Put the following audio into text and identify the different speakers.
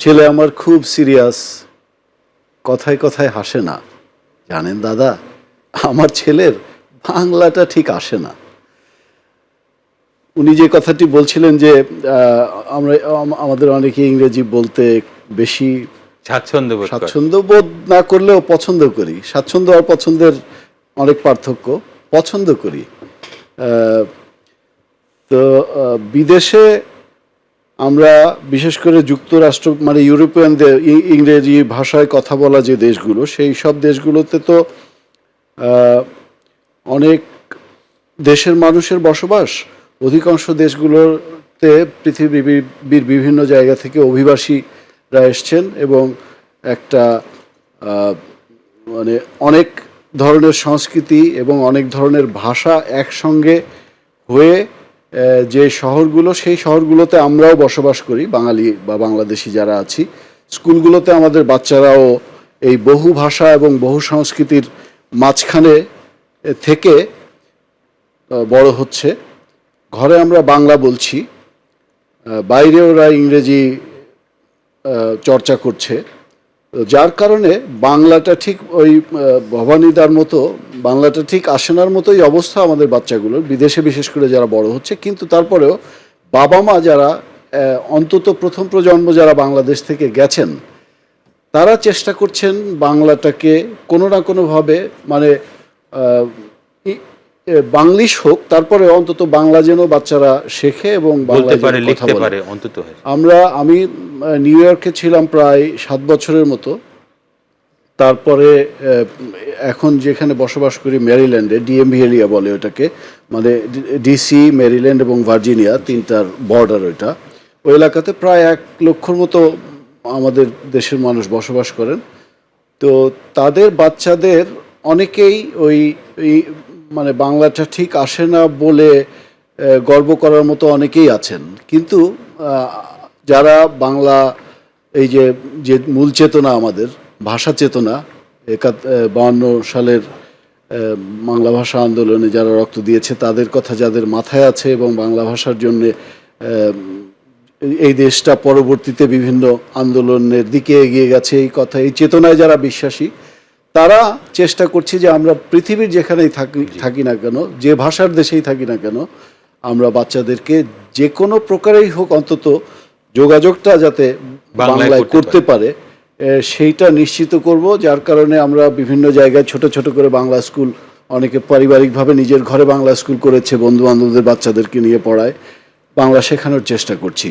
Speaker 1: ছেলে আমার খুব সিরিয়াস, কথায় কথায় হাসে না। জানেন দাদা, আমার ছেলের বাংলাটা ঠিক আসে না। উনি যে কথাটি বলছিলেন যে আমাদের অনেকে ইংরেজি বলতে বেশি স্বাচ্ছন্দ্য বোধ না করলেও পছন্দ করি। স্বাচ্ছন্দ্য আর পছন্দের অনেক পার্থক্য। পছন্দ করি। তো বিদেশে আমরা বিশেষ করে যুক্তরাষ্ট্র মানে ইউরোপিয়ানদের ইংরেজি ভাষায় কথা বলা যে দেশগুলো, সেই সব দেশগুলোতে তো অনেক দেশের মানুষের বসবাস। অধিকাংশ দেশগুলোতে পৃথিবীর বিভিন্ন জায়গা থেকে অভিবাসীরা এসছেন এবং একটা মানে অনেক ধরনের সংস্কৃতি এবং অনেক ধরনের ভাষা একসঙ্গে হয়ে যে শহরগুলো, সেই শহরগুলোতে আমরাও বসবাস করি, বাঙালি বা বাংলাদেশি যারা আছি। স্কুলগুলোতে আমাদের বাচ্চারাও এই বহু ভাষা এবং বহু সংস্কৃতির মাঝখানে থেকে বড় হচ্ছে। ঘরে আমরা বাংলা বলছি, বাইরে ওরা ইংরেজি চর্চা করছে, যার কারণে বাংলাটা ঠিক ওই ভবানীদার মতো বাংলাটা ঠিক আসেনার মতোই অবস্থা আমাদের বাচ্চাগুলোর, বিদেশে বিশেষ করে যারা বড় হচ্ছে। কিন্তু তারপরেও বাবা মা যারা অন্তত প্রথম প্রজন্ম যারা বাংলাদেশ থেকে গেছেন, তারা চেষ্টা করছেন বাংলাটাকে কোনো না কোনোভাবে মানে বাংলিশ হোক, তারপরে অন্তত বাংলা যেন বাচ্চারা শেখে এবং বাংলায় কথা বলে। আমি নিউ ইয়র্কে ছিলাম প্রায় 7 বছরের মতো। তারপরে এখন যেখানে বসবাস করি ম্যারিল্যান্ডে, ডিএমভি এরিয়া বলে ওটাকে, মানে ডিসি, ম্যারিল্যান্ড এবং ভার্জিনিয়া, তিনটার বর্ডার ওইটা। ওই এলাকাতে প্রায় 1 লক্ষর মতো আমাদের দেশের মানুষ বসবাস করেন। তো তাদের বাচ্চাদের অনেকেই ওই মানে বাংলাটা ঠিক আসে না বলে গর্ব করার মতো অনেকেই আছেন। কিন্তু যারা বাংলা এই যে মূল চেতনা, আমাদের ভাষা চেতনা, 52 সালের বাংলা ভাষা আন্দোলনে যারা রক্ত দিয়েছে, তাদের কথা যাদের মাথায় আছে এবং বাংলা ভাষার জন্য এই দেশটা পরবর্তীতে বিভিন্ন আন্দোলনের দিকে এগিয়ে গেছে, এই চেতনায় যারা বিশ্বাসী, তারা চেষ্টা করছে যে আমরা পৃথিবীর যেখানেই থাকি না কেন, যে ভাষার দেশেই থাকি না কেন, আমরা বাচ্চাদেরকে যে কোনো প্রকারেই হোক অন্তত যোগাযোগটা যাতে বাংলায় করতে পারে সেইটা নিশ্চিত করব। যার কারণে আমরা বিভিন্ন জায়গায় ছোট ছোট করে বাংলা স্কুল, অনেকে পারিবারিকভাবে নিজের ঘরে বাংলা স্কুল করেছে, বন্ধু বান্ধবদের বাচ্চাদেরকে নিয়ে পড়ায়, বাংলা শেখানোর চেষ্টা করছি।